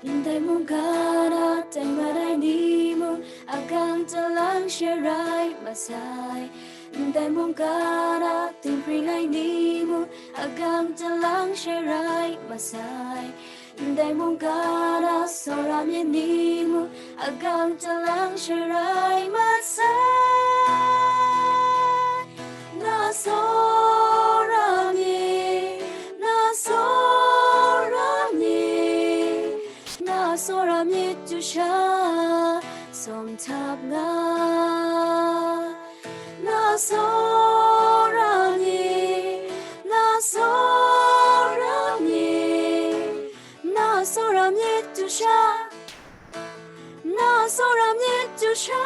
Inday mong kana tay maday ni mo agang talang siyaray masay. Inday mong kana timpringay ni mo agang talang siyaray masay. Inday mong kana soramye ni mo agang talang siyaray masay. Na soramye, na soramye. Na soramye tusha som thap nga. Na soramye, na soramye, na soramye tusha, na soramye tusha.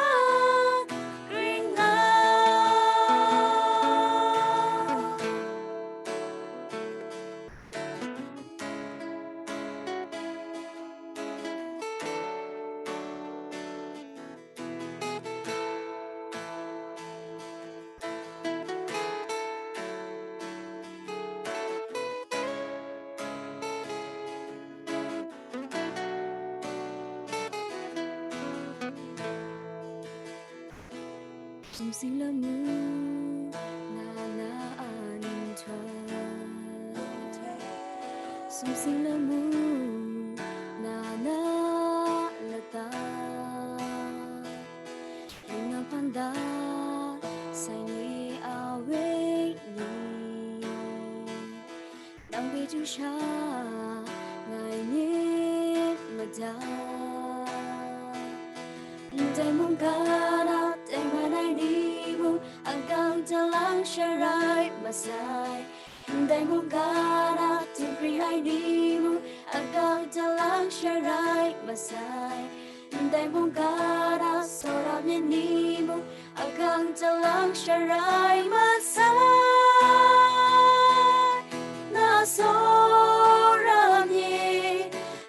Green nga. Sum sing la mu na na anin thwa. Sum sing la mu na na la ta. Nga panda sai ni awe ni. Nang bi chu sha ngai ni ma da. Day mong kana tay manay di mo hanggang talang siyaray masay. Day mong kana timpringay di mo hanggang talang siyaray masay. Day mong kana soramye ni mo hanggang talang siyaray masay. Na soramye,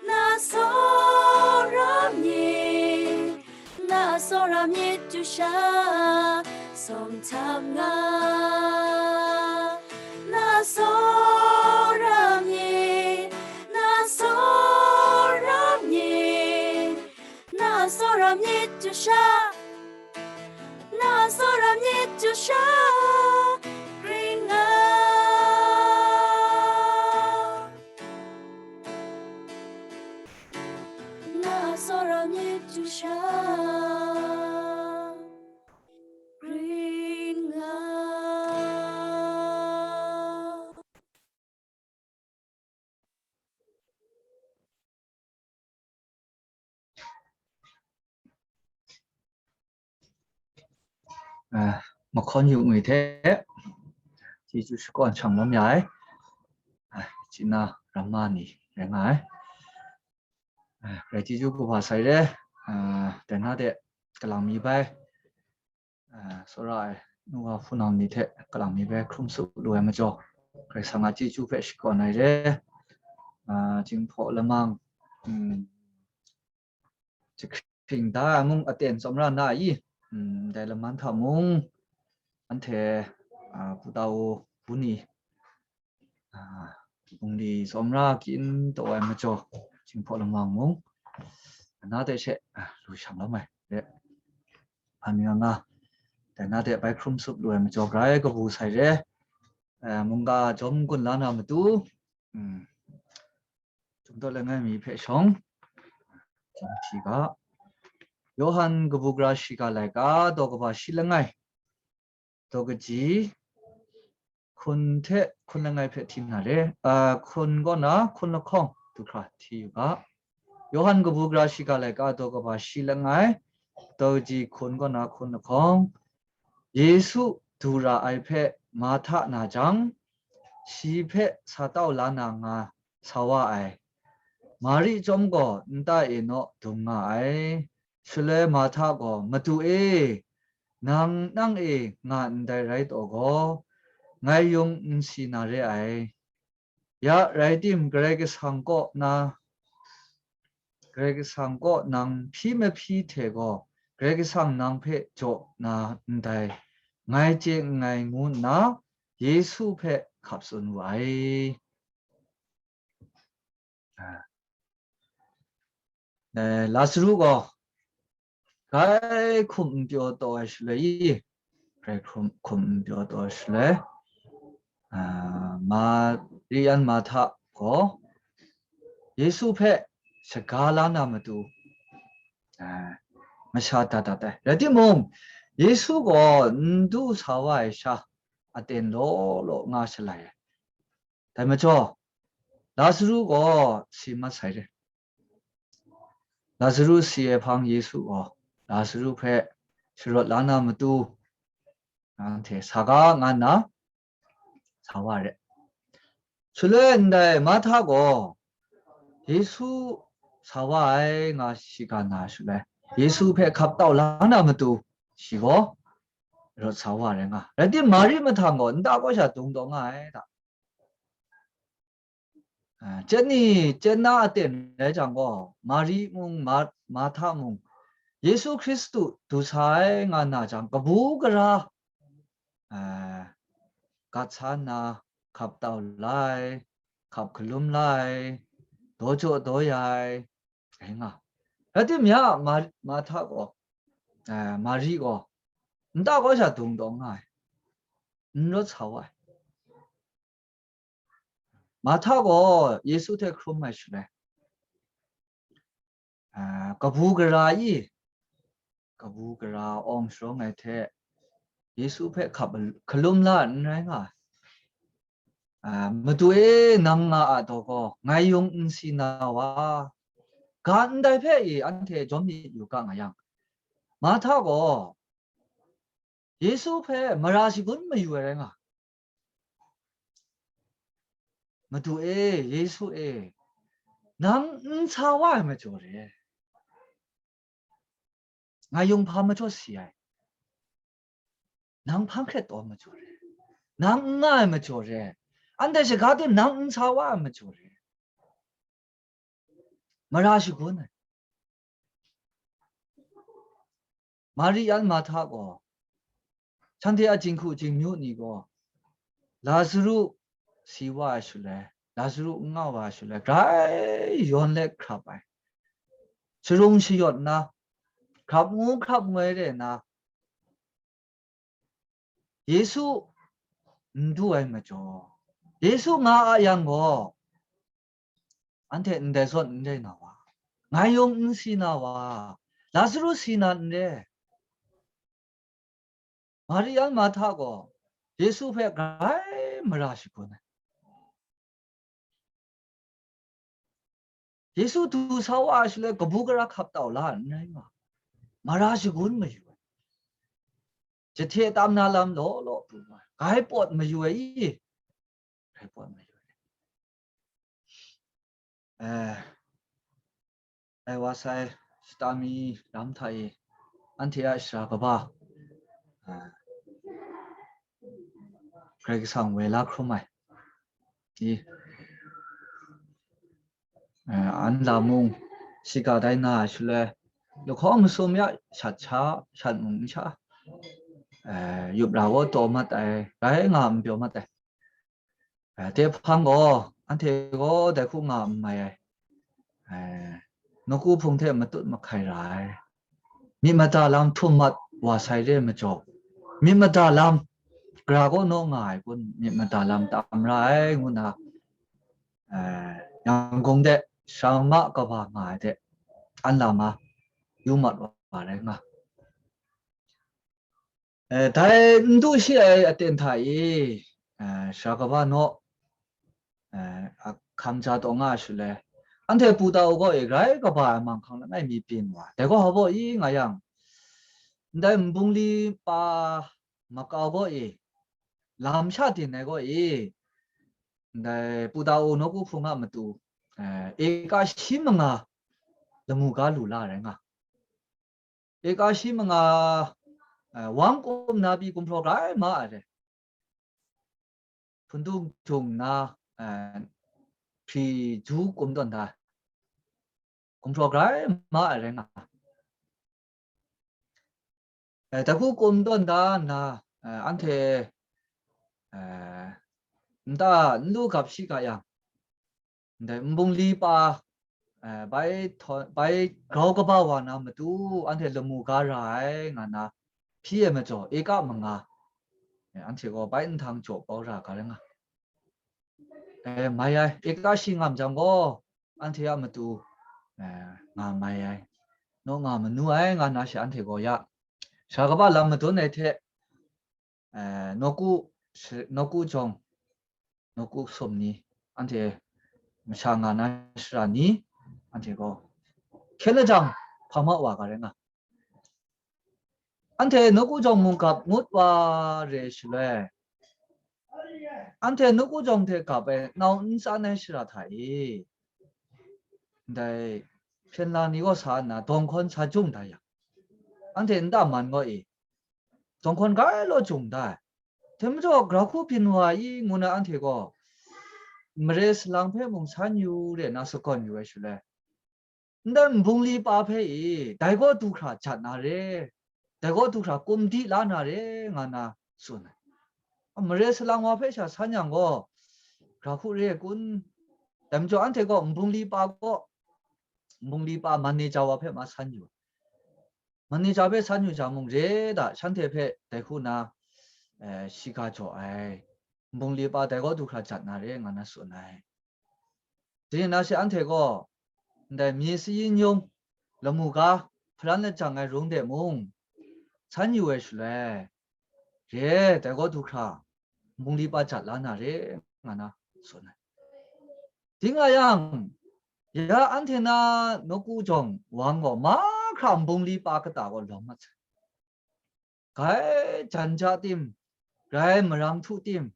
na soramye. Na soramye tusha som thap nga. Na soramye, na soramye, na soramye tusha, na soramye tusha. Green nga. Na soramye tusha. Green nga. Một con nhiều người thế thì chú sẽ còn chẳng lắm nhái chỉ là Ramani để ngái rồi chỉ chú của bà say đấy để nó để cái lòng mi bay sau rồi nó phụ năng như thế cái lòng mi bay không sụp đuôi mà cho rồi sang ngày chỉ chú phải còn này đấy chính phủ là mang chỉ hình ta mong ở tiền sống ra này đây là mang thầm mong anh thể phụ tàu phụ nhi ông đi sống ra kín tổ em mà cho chính phủ là mang mong nó để sẽ lùi chẳng lắm mày đấy anh nhớ nga để nó để bài khung sụp đuôi mà cho cái vụ xảy ra mong cả trong quân là nào mà tu chúng tôi là ngay mi phải sống chỉ có 요한 그 부그라시가 내가 또 그봐 실랑아이 또 그지 콘테 콘랑아이 페틴나레 콘거나 콘노콩 두카 티가 요한 그 부그라시가 내가 또 그봐 실랑아이 또지 콘거나 콘노콩 예수 두라 알페 마타 나장 시페 사다올라나가 사와아이 마리 좀거 인다에노 동아아이 슬레 마타고 마투에 nang ngan dai right ogo ngai yung sinare ai ya raitim greg sangko nang phi me phi thego greg sang nang phe cho na dai ngai che ngai ngu na yesu phe khapsun wai 네, 라스루고 가이 쿰뼈도 하실래 그래 쿰뼈도 하실래 마리안 마타고 예수페 샤갈라나마도 마샤다다다 레디몽 예수고 누 사와이샤 아텐 로로 나실라예 다음에죠 라스루고 시마사이레 라스루 시에 방 예수고 라스루페 실롯 라나마도 나한테 사가 나나 사와레 술래인데 마타고 예수 사와에 나시가 나실래 예수페 갑다오 라나마도 시고 로 사와랭아 레디 마리만 탄거 nda고샤 동동아에다 제니 제나한테 내장고 마리뭉 마타뭉 예수 그리스도 두사에 나장 거부그라 가차나 갑다올라이 갑클룸라이 도조도야이 엥아 레디미야 마타고 마리고 nda고샤 동동아 너 사와 마타고 예수테 크롬마슈레 가부그라이 가부그라 옴스롱에테 예수페 갑을 클룸라 nrenga matu에 남나 아도고 nga용 인시나와 간다페 이 안테 좀니 유강아양 마타고 예수페 마라시군 마유에랭아 matu에 예수에 남 인사와 마조레 nga용 파마조시야 남 판크레도 마조레 남 응아 마조레 안데시 가든 남 인사와 마조레 마라시군 마리안 마타고 찬테야 징쿠 징묘니고 라스루 시와슈레 라스루 응아와슈레 가이 연레 크라바이 스롱시였나 크랍무 크랍무에레나 예수 누에마죠 예수 나양고 안테 인데서 인데 나와 나용 시나와 라스루 시나인데 마리안 마타고 예수 배 가이 말하시구나 예수 두 사와실래 거부그라 갑다올라 나이마 말하시군 마유 제티에 땀날람 로로 부마 가이 뻗 마유에 가이 뻗 마유 에 와사이 스타미 람타이 안티야 시라가바 그렇게 상웨라 크로마이 이 안라몽 시가다이나 아실래 요컴 소미야 샤차 샤뭉차 육라고 도마다이 라이가 뼈마다 대판거 안테고 대쿠가 마에 너구 풍테 마뜻 마카이라이 미마다람 투맛 와사이레 마죠 미마다람 그라고 노가이 군 미마다람 땀라이 구나 양공대 상마 가봐 마데 안라마 유맛 와래가 다인도시에 아텐타이 샤가바노 감자동아실래 안테 부다오고 이라이 가봐 만캉나 나이 미빈와 대고 하보 이 가양 근데 뭉리 빠 마까보 이 람샤디 내고 이 근데 부다오 노고 풍아 마투 에가 시망아 너무가 루라랭아 에가 시망아 왕꼼 나비 곰프로가 마래 분둥 종나 피 곰돈다 곰프로가 마랭아 다구 곰돈다 나 안테 nda ndu gặp si cả yang nda mbung li pa by grogaba wana matu ante lemuga rai ngana pie mejo eka manga ante go by ntang jo bora karenga maya eka singam jango ante ya matu nga maya no nga manu ai ngana shi ante go ya shagaba lam matu ne the noku jong noku somni ante mshangana shirani ante go 켈레장 파마와 가랭아 안테 너구 정문갑 못와 레실레 안테 너구 정태 갑에 나운산에 시라타이 근데 펜란 이거 사나 동콘 사중다야 안테 인다만 거이 동콘 가일로 중다 템저 그라쿠 핀와 이 문에 안테고 머레스 랑페 몽산유레 나서건 유에실레 근데 뭉리 빠페이 다이고 두크라 잣나레 대거 두크라 꼼디 라나레 가나 손 머레슬랑 와페샤 사냥고 그라후레 군 담조 안테고 뭉리 빠고 뭉리 빠 만니자 와페 마산유 만니자베 산유 자몽 레다 샨테페 대후나 시가조 아이 뭉리 빠 대거 두크라 잣나레 가나 손나이 디나시 안테고 근데 미스인용 러무가 플란의 장애 롱대몽 산유에실래 예 대거 두크라 뭉리바 잘라나래 가나 손에 딩아양 야 안테나 노구정 왕고 마크라 뭉리바 그다고 럼마 가이 잔자팀 가이 머랑투팀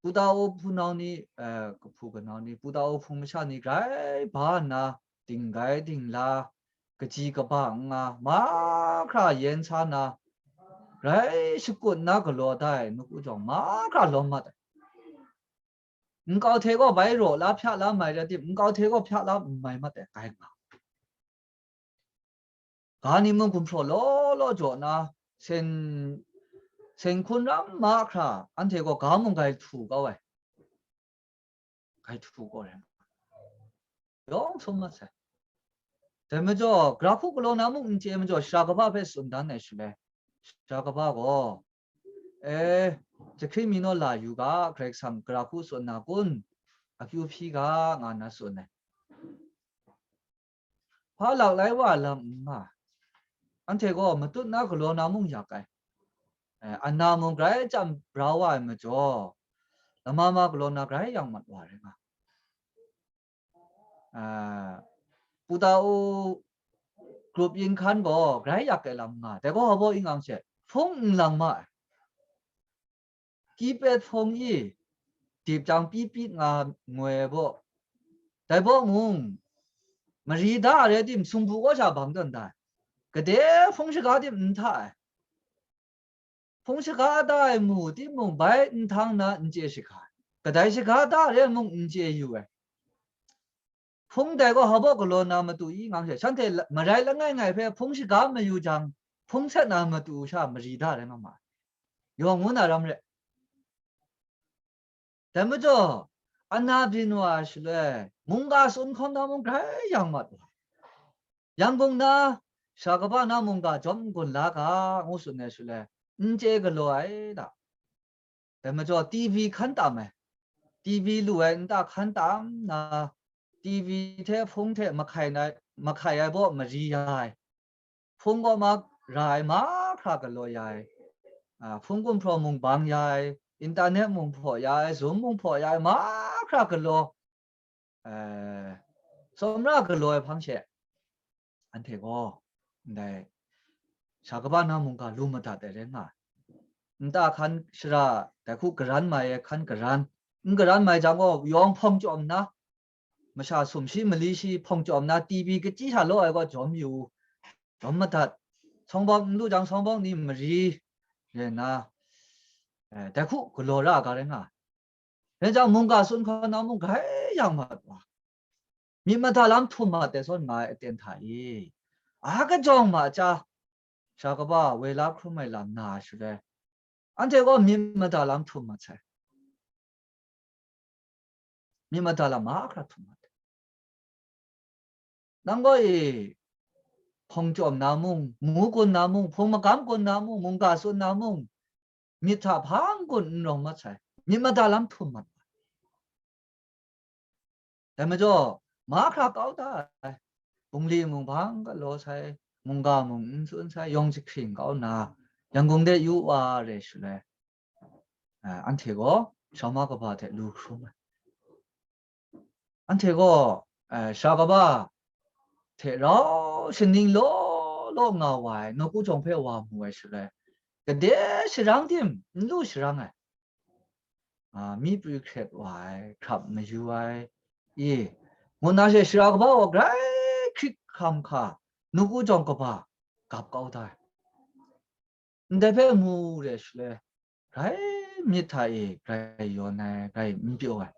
부다오 푸나니 그 푸가나니 부다오 풍샤니 가이 바나 딩가이 딩라 그지가방아 마크라 연차나 가이 식구나 글로다이 누구정 마크라 럼마다 응가오 태고 마이로 라피아라 마이라디 응가오 태고 피아라 마이마데 가이가 가니문 군프로 로로조나 생쿤람 마크라 안테고 가문 가이 투가와 가이 투고래 영 손맛에 되면저 그라프 글로나무 응제면저 샤가바베 순단네 실래 샤가바고 제 크리미널 라유가 그렉삼 그라프 순나군 아큐피가 가나 순네 팔락라이와 람마 안테고 마뚜나 글로나무 야가이 안나무 그라이 짬 브라와 메죠 라마마 글로나 그라이 양맛 와레가 부다오 그룹 인칸고 그라이 약게 람마 대고 허보 인강세 퐁랑마 기베 퐁이 딥장 삐삐가 뭐에보 대보문 마리다 레딤 숨부고 잡방던다 그대 퐁시가딤 은타 퐁시가다의 무디 몽 바이 은탕나 은제시가 그다시가다 레몽 은제유에 퐁대고 허버 글로나마도 이강세 산테 마라일랑가이페 퐁시가 유장 퐁세나마도 샤 마리다레마마 용문아람레 대무저 안나비누아실레 뭔가 손컨나문 그래 양맛 양봉나 샤가바나 뭔가 점군라가 무슨내실레 인제글로 아이다 대무저 TV 칸다메 TV 루엔다 칸담나 TV 테 퐁테 마카야보 마리야이 퐁고 막 라이마 카글로야이 퐁군 프로몽 방야이 인터넷 몽포야 줌 몽포야 마크라 글로 솜라 글로의 방식 안 되고 네 샤가바나 뭔가 루마다 되려나 인다 칸 시라 대구 그란 마에 칸 그란 그란 마에 자고 용펑 좀 없나 마샤 숨시 밀리시 펑 좀 없나 TV 그 찌살로 알고 좀유 좀마다 성범 누장 성범님 머리 예나 대구 글로라 가랭아 내가 뭔가 손가나 뭔가 양마와 미마달람 투마데서 나 땐타이 아가 정마자 샤가바 웨라 크루마일람 나시래 안테고 미마달람 투마체 미마달람 마크라 투마 난거이 펑좀 나무 무군 나무 펑마감군 나무 몽가순 나무 미타 방군 놈마차 미마달람 툼만 다음에저 마크라 까우다 몽리 몽방가 로사이 몽가 몽순사 용직fin 까우나 양공대 유와레슐레 안테고 샤마가 바테 루크루마 안테고 샤가바 테라 신닝로 로나와이 너구 정페와 무에슐레 그데 시랑팀 누 시랑아 미브크렛 와이 컵 메주와이 이 뭐나세 시라가바 그라이 킥함카 누구 정거바 갑까우다 근데 무레슐레 그라이 미타이 그라이 요나이 그라이 미뼈와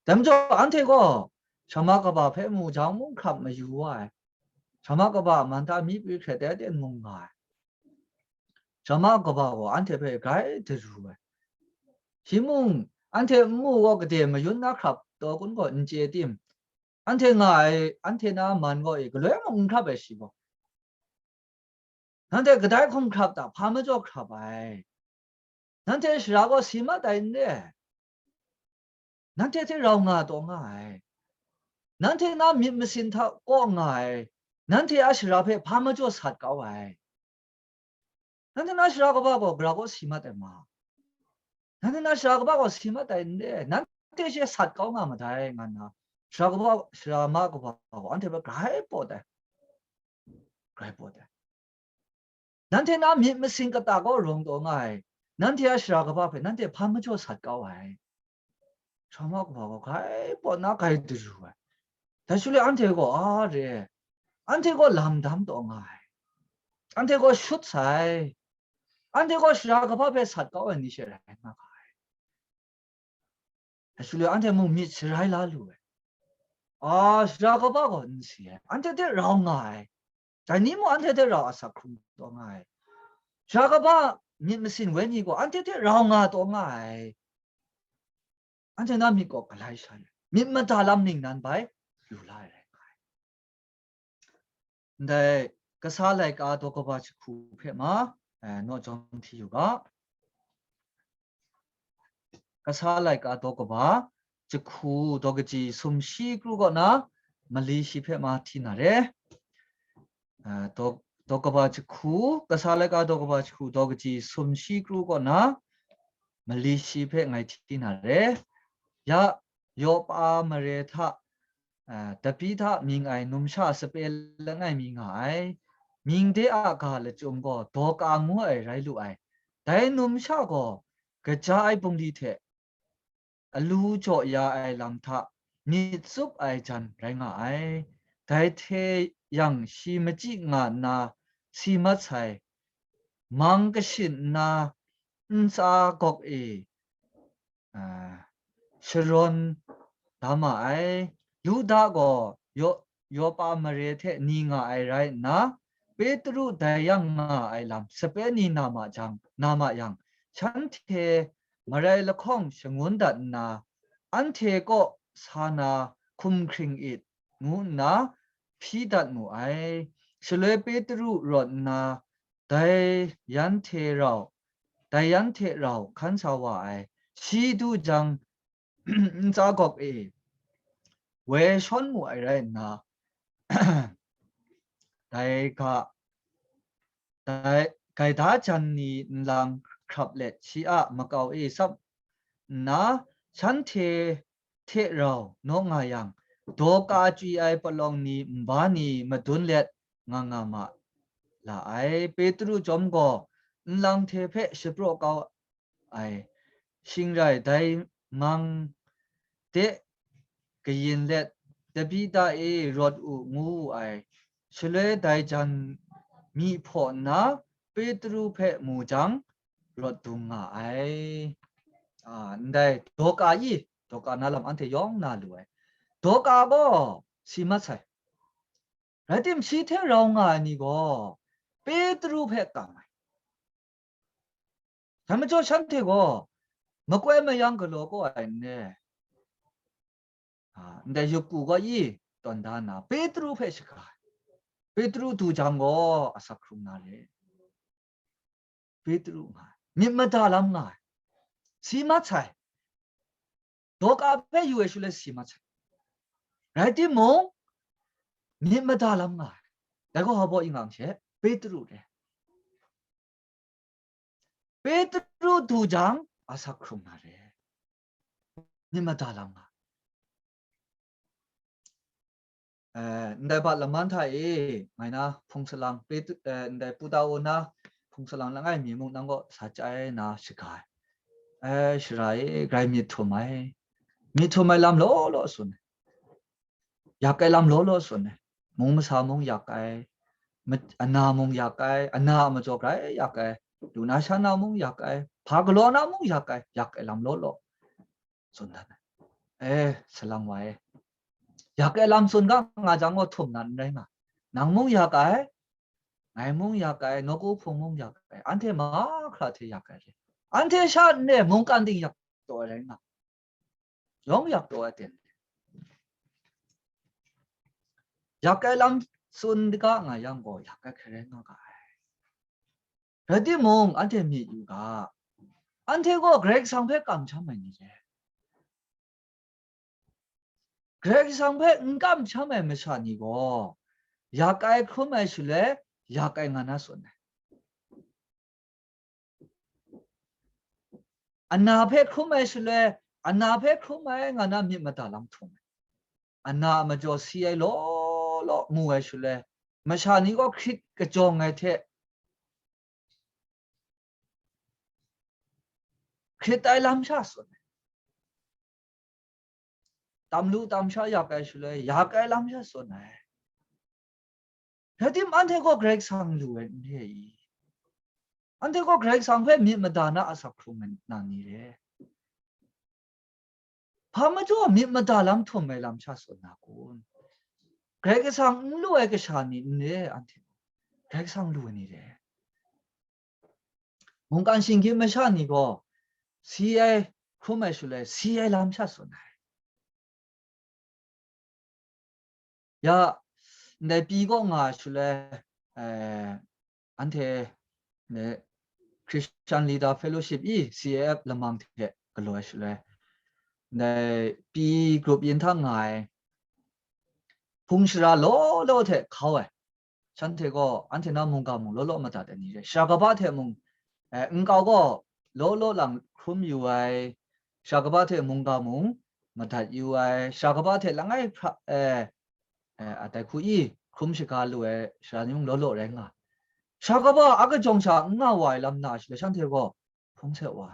담저 안테고 샤마가바 페무 장문 컵 메주와이 샤마가바 만타 미브크렛 대된 뭔가 샤마가바고 안테페 그라이 드루와 시문 안테 무고 그때 뭐 윤나갑 또 군거 인제팀 안테가 안테나 만거 이거 래몽갑에 시고 난데 그달 콩갑다 파마저 갑아이 난테 시라고 시마다인데 난테 테라우가 동아이 난테 나 밑무신타 꼬가이 난테 아시라페 파마저 삿가와이 난테 나 시라고 봐고 그러고 시마대마 난테 나 시라고 봐고 시마다인데 난테 시 삿가가 마다이 만나 시라고 시라마고 봐고 안테 봐 가이 보다 난테 나 밑무신가다고 롱동아이 난테 아시라고 봐페 난테 파마저 삿가와이 참하고 봐고 가이 보나 가이 들주와 다시래 안테고 아래 안테고 람담동아이 안테고 슛사이 안테고 시라고 봐페 삿가와 니시라 나 다시래 안테 뭐 미치라이라루에 시라고 봐고 니시에 안테데 롱아이 자니모 안테데 라사 쿵동아이 시라고 봐 밑무신 웬이고 안테데 롱아 동아이 안테 나 믿고 갈라이샤 밑만 람닝 난 바이 루라이 근데 그 살라이가 도거바치 쿠페마 너 정티유가 그 살라이가 도거바 즉쿠 도그지 숨쉬 그러거나 말리시페마 티나레 도거바치 쿠 그 살라이가 도거바치 쿠 도그지 숨쉬 그러거나 말리시페 나이 티나레 야 요빠 마레타 더피타 밍아이 놈샤 스펠랑아이 밍아이 밍데 아가레 좀고 도강무아이 라이루아이 다이 놈샤고 그자아이 봉리테 알루조 야아이 람타 니습 아이 잔 라이가아이 다이테 양 시마지 nga 시마차이 망가신 나 인사곡이 shron dama ai luda go yo pa mare the ni nga ai rai na petru dayang nga ai lam sepe ni nama jang nama yang chanthe marai lakhong shangun dat na anthe ko sana kumkhring it ngu na phi dat mu ai shle petru rot na dai yan the rao khan sawa ai si du jang 자곡 왜 손무이라 했나 다이가 다이다 잔니 랑 크랍렛 시아 마카오이 삽나 산테 테라오 농아양 도까지 아이 벌렁니 바니 마둔렛 ngangama la ai petru jomgo nlangthepe shipro ka ai singrai dai mang te kayin let dabida rod u ngu ai shle dai jan mi pho na petru phe mu jang rod dunga ai ndai doka na lam ante yong na lu ai doka go simasai ratim si the raunga ni go petru phe ka mai 잠저 상태고 먹고 하면 양 걸로 고 아니네 근데 욕구가 이 던다나 베드로 페시카 베드로 두 장고 아사크룸나레 베드로가 님마다람나 시마차이 도카페 유에슐레 시마차이 라이티모 님마다람나 내가 하보 인강체 베드로래 베드로 두 장 아사크룸나레 님마다람나 ndai lamanthai maina phungsalang pe ndai pudaona phungsalang langai mi mu nango sachai na shikai shirai grai mi thomai lam lo sun yakai lam lo sun mong sa mong yakai ana mong yakai ana ma jo grai yakai luna shana mong yakai phaglo na mong yakai lam lo sun da salam wai yakai lam sun ga nga jang ngo thum nan dai ma nang mong yakai ngai mong yakai no ko phong mong yakai ante ma khra the yakai le ante sha ne mong kan ding yak to dai ma yong yak to aten yakai lam sun ga nga yang go yakai khere nga ga radi mong ante mi yu ga ante go greg sang phe kam cham mai ni je greg sang phe ngam cham mai ma sha ni go yakai khum mai shule yakai nga na sun anna phe khum mai shule anna phe khum mai nga na mi ma ta lam thum anna ma jo si ai lo mu ai shule ma sha ni go khit ka jong ai the khit ai lam sha sun tam lu tam sha yakai shule yakai lam sha sun ai radi man the go greg sang lu ai ne ante ko greg sang phe mi ma da na asak khum na ni le pha ma jo mi ma da lam thum mai lam sha sun na kun greg sang lu ai ka sha ni ne ante greg sang lu ni le mong kan sing ki ma sha ni go si ai khum mai shule si ai lam sha sun ai ya ne pi go nga shule ante ne Christian Leader Fellowship i CF lamang the kalo shule ne pi group yin thang ngai phungshra lo the khaw chante go ante na mong ka mong lo ma ta de ni shagaba the mong ngao go lo lang khum yu ai shagaba the mong ka mong ma that yu ai shagaba the langai atai khu i khum shika lu sha ni mong lo re nga shagaba aga jongcha nga wai lam na shile chante go phungse wa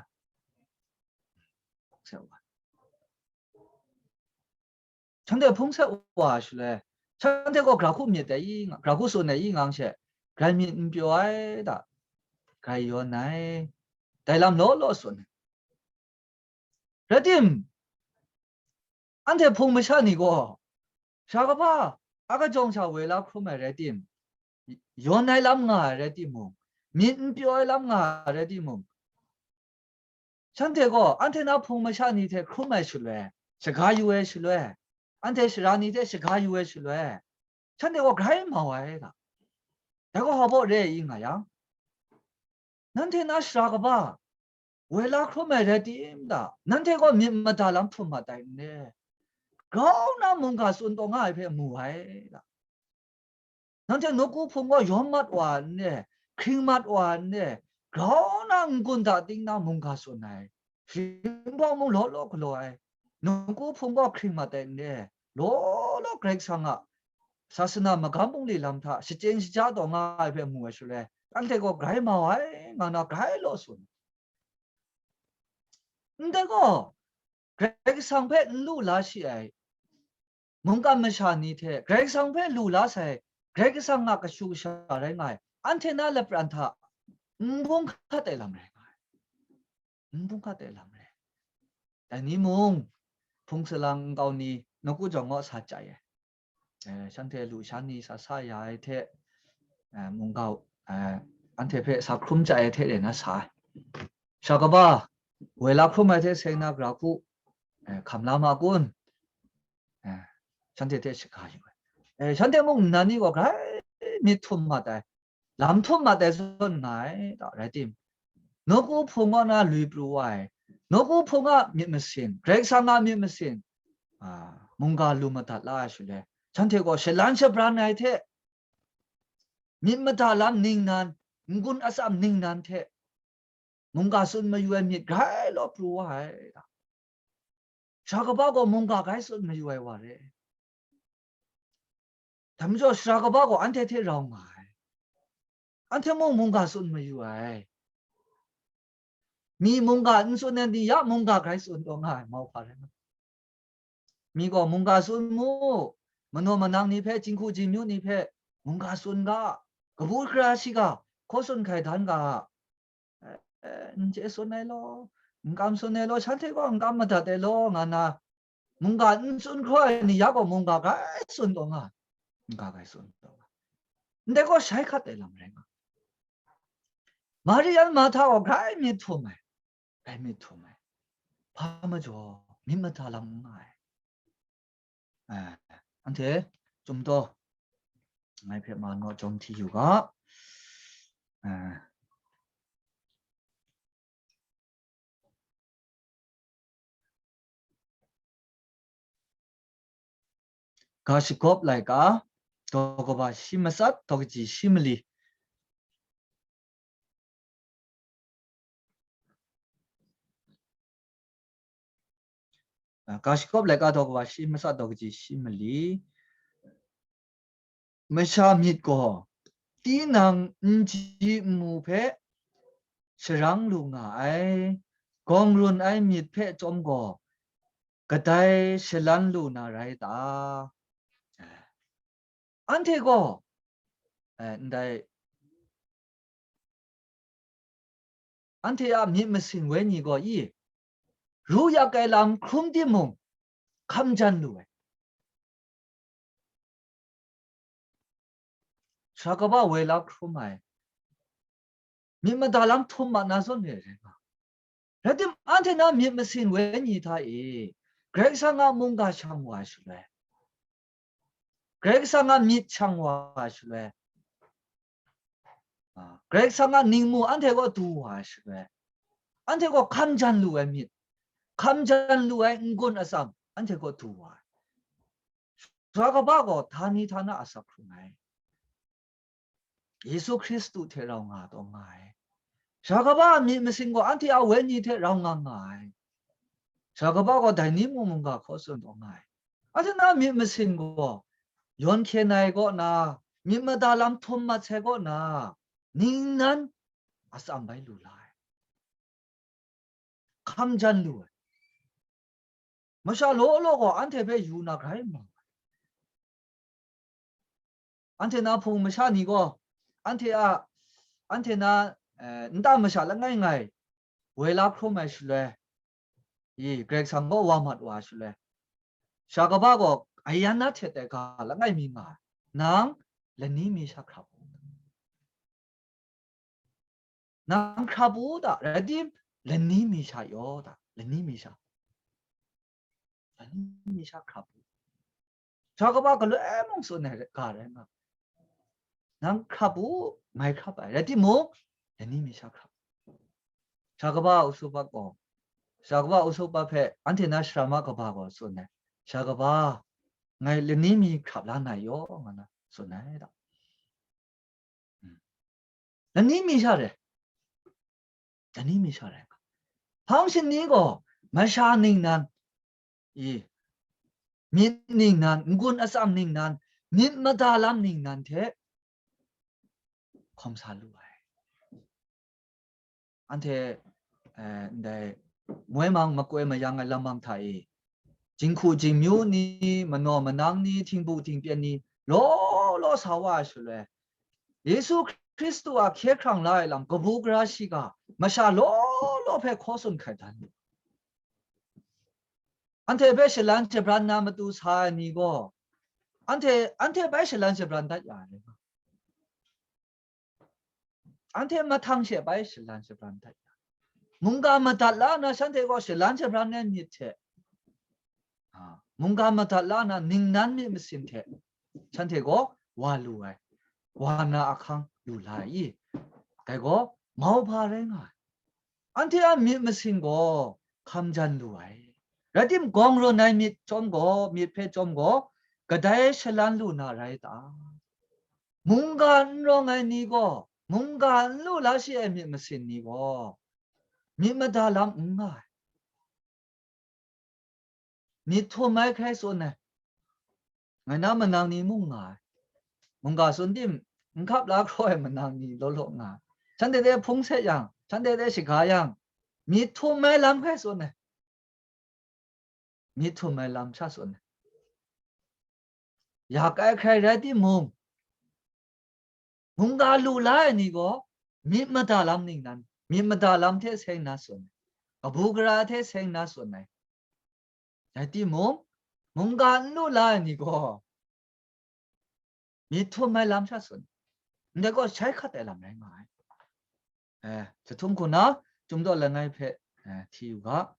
chante phungse wa shile chante go gra khu mi de yi gra khu so ne yi ngang she gra mi mpyo ai da gai yo nai dai lam lo sun redim ante phung ma sha ni go shagaba aga jongcha we la khu ma redim yo nai lam nga redim mo mi mpyo ai lam nga redim mo chante go ante na phung ma sha ni the khu ma shule shga yu e shule ante shra ni the shga yu e shule chante go gai ma wa ai da da go ha bo re yi nga ya nante na shra ga ba we la khu ma redim da nante go mi ma da lam phu ma dai ne gao na mong ga sun do nga phe mu ai da nante no ku phung go yom mat wa ne khing mat wa ne gao na ngun da ding na mong ga sun nai shin bo mong lo klo ai no ku phung go khing mat dai ne lo greg sang a sasana ma gam bong li lam tha shi chen shi ja do nga phe mu ai shule ante go gai ma wa nga na gai lo sun nde go greg sang phe lu la shi ai mong ka ma sha ni the greg sang phe lu la sai greg sang nga ka shu sha rai ngai ante na le pran tha mbong kha te lam rai ngai mbong kha te lam rai ta ni mong phung salang gao ni no ku jong ngo sa chai shan the lu shan ni sa ya ai the mong gao ante phe sa khum chai the de na sa sha ka ba we la khum mai the se na gra khu kham la ma kun 샨테 대시가요 샨테 목 나니고 가 미툼마다 람툼마다 손나이다 레딤 너고 풍어나 루이브루와이 너고 풍어 미메신 그렉상아 미메신 뭔가 루마다 라실래 샨테고 실란샤 브라나이테 미마다 람 닝난 ngun asam ning nan the munga sun ma yue mit gai lo pru wa da shaka ba go munga gai sun ma yue wa re tam jo shaka ba go an the the rong ma an the mo munga sun ma yue mi munga n sun ne di ya munga gai sun do nga mau pa re mi go munga sun mu mano manang ni phe jingku ji myu ni phe munga sun ga gbu kra si ga ko sun khai dan ga 이제 손내로 응감 손내로 산태고 응감마다 대로 나나 뭔가 은순 거니 야고 뭔가가 순동아 뭔가가 순동아 근데 그 샤이카 때라 그래가 마리안 마타고 가이 미투메 밤아줘 민마타랑 한테 좀더 많이 배만 거좀 티유가 가시koplại cả tôi bà simsat tôi chỉ simili 가시koplại cả tôi bà simsat tôi chỉ simili mới sao biết có tí năng chỉ mu phe serang lu ngài con luôn ai biết phe trong có cái tay selan lu na rai ta anh thấy có đây anh thấy biết mà xin với nhỉ có ý ru ya cái làm không đi mong khăm chân lu sao các bạn về làm không ai biết mà ta làm thùng mà na son này rồi thì anh thấy na biết mà xin với nhỉ thay 그렉 상아 뭔가 창화하실래 그렉 상아 및 창화하실래 그렉 상아 닝무 안테고 두하실래 안테고 감잔루에 및 감잔루에 응군 아삼 안테고 두하 사가바고 다니 다나 아사크루나이 예수 그리스도 테라웅아 동아이 사가바 미미신고 안테야 웬이 테라웅아이 사가바고 다니 무문가 거선 동아이 아주 나 미미신고 연케 나이고 나 미마달람 톰마 채고 나 닝난 아쌈바이 루라이 감잔루 마샤 로로고 안테 베 유나 가이마 안테 나 퐁 마샤 니고 안테야 안테나 nda 마샤 랑가이 nga이 웨라 프로마실레 이 그렉 상고 와맛 와실레 샤가바고 아이야나 테테가 랑가이 미마 낭 레니미 샤크라보 낭 크라보다 레딤 레니미 샤요다 레니미 샤 크라보 샤가바가 레몽 소네 가레나 낭 크라보 마이 크라바 레딤 모 레니미 샤 크라보 샤가바 우수바고 샤가바 우수바페 안테나 샤마 가바고 소네 샤가바 ngai lenimi khabla na yo ngana sonai da lenimi share 당신 니고 마샤 닝난 이 민닝난 ngun asam 닝난 민마달람 닝난테 검사루아이 안테 네 모에망 막고에 마양을 람망 타이 징쿠 징묘니 만노 만낭니 팅부 팅변니 로로 사와실래 예수 그리스도와 케크랑 라이람 거부그라시가 마샤 로로 페 코슨 카이단 안테 베실란체 브란나마두 사니고 안테 베실란체 브란다 야네 안테 마탕셰 베실란체 브란다 뭔가 마달라나 산테고 실란체 브란네 니테 뭔가 마달라나 닝난 미신테 찬테고 와루에 와나 아캉 루라이 그리고 마오바랭아 안테야 미신고 감잔루아이 라딤 공로 나이 미 좀고 미페 좀고 그다에 샬란루나 라이다 뭔가 롱아니고 뭔가 루라시에 미신니고 미마달람 응아 미토마이 크레소네 나나 만낭니 뭉아 뭔가 손님 응갑라 크로에 만낭니 롤롱아 찬데데 풍세양 찬데데 시가양 미토마이 람 크레소네 미토마이 람 차소네 야까이 크레디 뭉 뭔가 루라니고 미마달람 닝난 미마달람 테 생나소네 아부그라 테 생나소네 야디 뭉 뭔가 루라니고 미토마이 람 차소네 근데 그거 잘 카텔람 랭아 저 통구나 좀 더 랭아이 페 티유가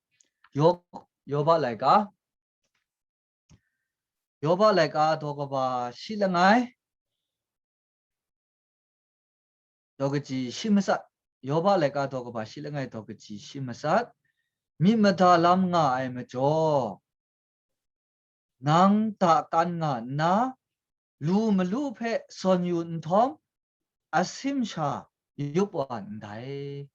요바라이가 도거바 실랭아이 도그지 심사 요바라이가 도거바 실랭아이 도그지 심사 미마달람가 아이메죠 낭다깐가 나 루물루페 선윤톰 아심샤 유보안다이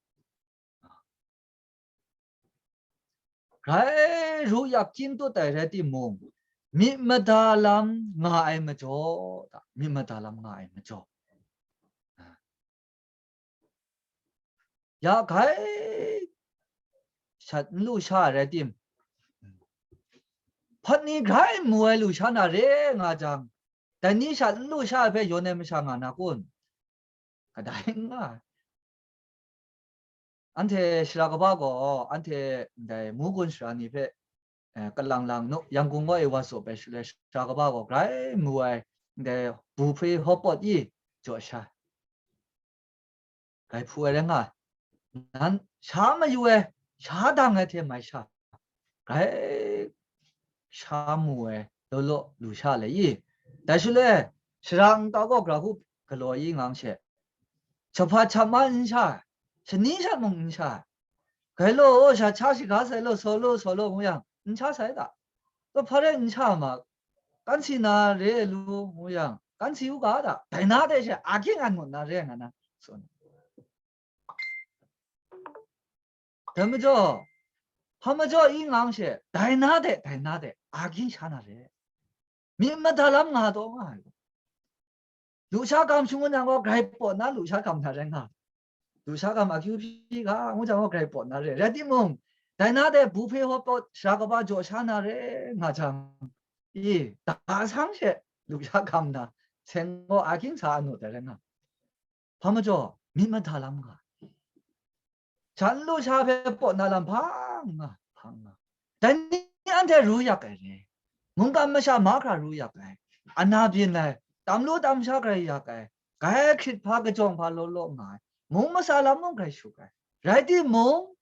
라이 루약 진도 다이레디 몽 미마달람 nga ai ma jo mimaда람 nga ai ma jo ya gai shat lu sha re tim phani gai muai lu sha na re nga jang dani shat lu sha phe yo ne ma sha nga na kun kadai nga ante shra ga ba go ante dai mu gun shra ni phe kalang lang no yang gung go e wa so pe shra ga ba go gai muai de bu phe ho pot yi jo sha gai phu re nga 난 샤마유에 샤당한테 마샤 가에 샤무에 돌로 루샤레이 다실레 시랑다고 그러고 글로이 강셰 저파 참만샤 신니샤 몽샤 갈로 샤 차시 가세로 솔로 모양 인차사이다 또 파레 인차마 깐시나 레루 모양 깐시우가다 다이나데시 아킹한 못 나레가나 손 더무죠 하마저 잉앙셰 다이나데 아긴 샤나레 미마달람 나도 마 루샤감 숭은양고 그라이뽀나 루샤감 나랭아 루샤감 아큐피가 오장고 그라이뽀나레 레디몽 다이나데 부페 호뽀 샤가바 조샤나레 나장 이 다상셰 루샤감나 생고 아긴 사노 데랭아 하마저 미마달람가 잔로 샤베 뽀나람 방아 다니한테 루야까지 뭔가 마샤 마카 루야까지 아나빈래 담로 담샤까지야까지 가액 파가 좀 발로로마 몸마살람 뭔가 슈까 라이디 몸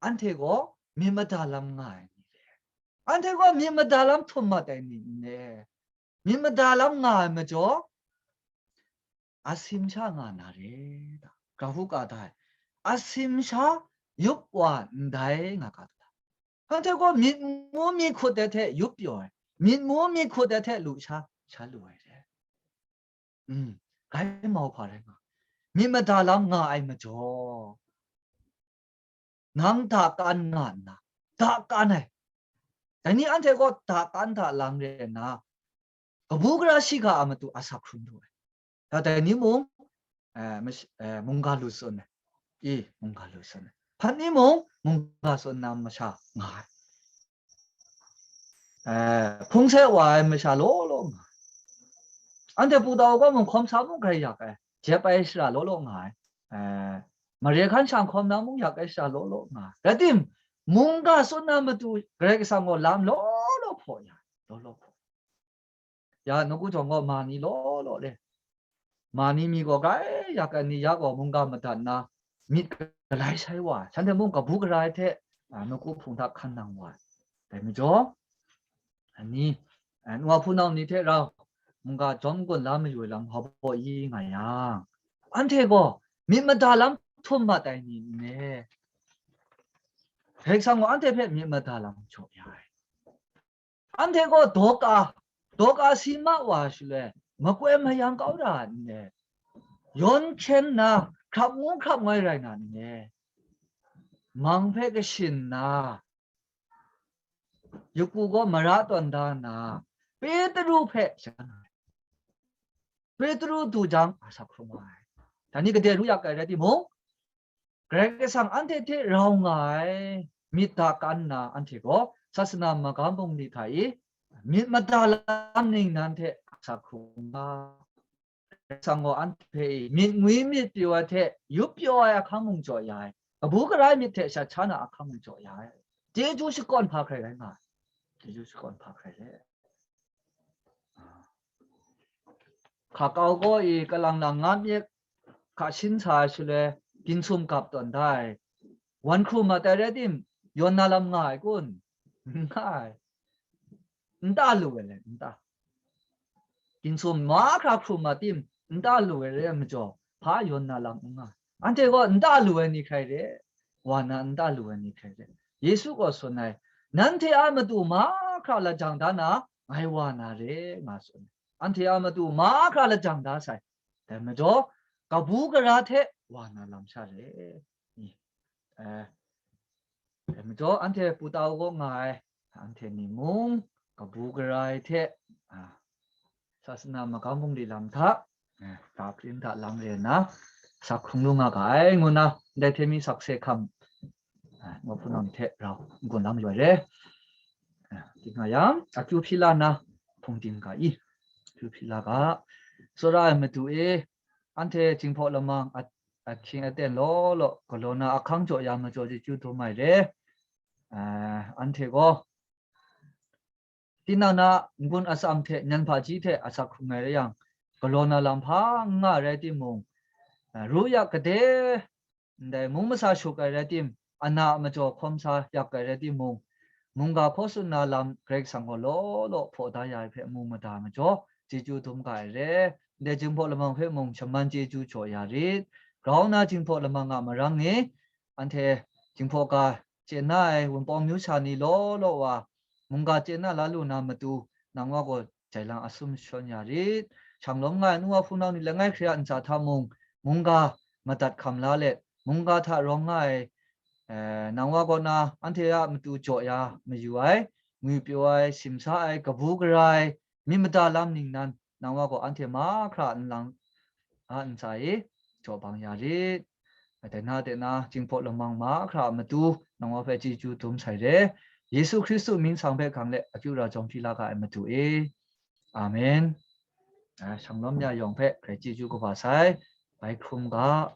안테고 미마달람가 안테고 미마달람 톰마다니네 미마달람가 뭐죠 아심샤가 나래다 가후가다 아심샤 육와 나이가 같다 한테고 민모미 코데테 육뼈 민모미 코데테 루샤 샬루에레 가이 뭐 파레가 미마달람 nga ai ma jo nang da kan nga na da kan hai dani an테고 da kan da lam re na kabugra shiga amatu asakhundu da dani mo 뭔가 루선 이 뭔가 루선 판니모 뭔가 선남샤 풍세와 마샤 로로 안데 부다고 뭐 검사문 가야가 제바이시라 로로가 마리칸 상콤 나문 야가시라 로로가 라딤 뭔가 선남도 그렇게 상고 람 로로 포야 로로 야 누구 정거 많이 로로래 많이 미고가 약간 니 야고 뭔가 못하나 밑 라이 사이와 잔데 뭔가 부그라이테 누구 풍다 칸낭와 되미죠 아니 누가 푸나오니 테라 뭔가 전군 라면 요랑 하보 이가야 안테고 민마달람 톰마다이니네 백상고 안테페 민마달람 줘야 안테고 도가 시마 와실래 먹고 마양 까우라네 연첸나 갑무 갑마이라이나네 망페게 신나 육구고 마라톤다나 베드루페 베드루 두장 아사크로마이 다니 그대 루약가이라디 뭐 그래상 안테테 라웅아이 미타깐나 안테고 사스나 마감봉리타이 미마달람닝난테 아사크로마 상고 안테이 민무이미 띠와테 유뼈야 강몽조야 뭐그라 밑에 샤차나 강몽조야 제주시권 파크레가 제주시권 파크레 가까우고 이 깔랑랑암이 가신사실에 긴숨 갑던다 원크루마 때레딤 연나람 나이군 나이 ndaluele nda 긴숨 마크라 크루마팀 ndaluele 뭐죠 바 연나람 nga 안테고 ndalu에 니카이레 와나 ndalu에 니카이레 예수가 소나이 난테 아무도 마크라 장다나 아이와나레 마소 안테 아무도 마크라 장다사이 뭐죠 가부그라테 와나람샤레 뭐죠 안테 부다오고 나이 안테 니몽 가부그라이테 사스나 마감봉리람타 다프린타 람레나 사쿵룽아가 아이구나 내 테미 saksek함 뭐 푸나미테 라고 이거 남겨래 딩아야 아큐필라나 통딩가이 큐필라가 소라메투에 안테 징포라망 아킹에테 로로 콜로나 아캉조 야마조지 주도마이레 안테고 티나나 군 아삼테 년파지테 아사쿵메레양 콜로나 람파 nga레티몽 루야 그데 네 몸사 쇼가레팀 아나 마조 콤사 약가레티몽 뭔가 코스나람 그렉상홀로로 포다야페 몸마다 마조 지주 돔가레 내 증포라망 회몽 천만 지주 조야리 그러나 증포라망아 마랑니 안테 증포가 제나에 원봉뉴샤니 로로와 뭔가 제나 라루나 마두 나와고 잘랑 아숨션야리 장롱가 누가 푸나니 랭아이 크리안 자타몽 뭔가 마tat 감라레 뭔가 타 롱아이 나와고나 안테야 마두 조야 마유아이 무뼈아이 심사아이 가부그라이 미마달람닝난 나와고 안테 마크라 안랑 안사이 조방야리 데나데나 징포르망 마크라 마두 나와페 지주 돔사이레 예수 그리스도 민상배 강레 아큐라 정필라가 마두에 아멘 장놈야 영패 그래 지주고 바사이 바이쿰가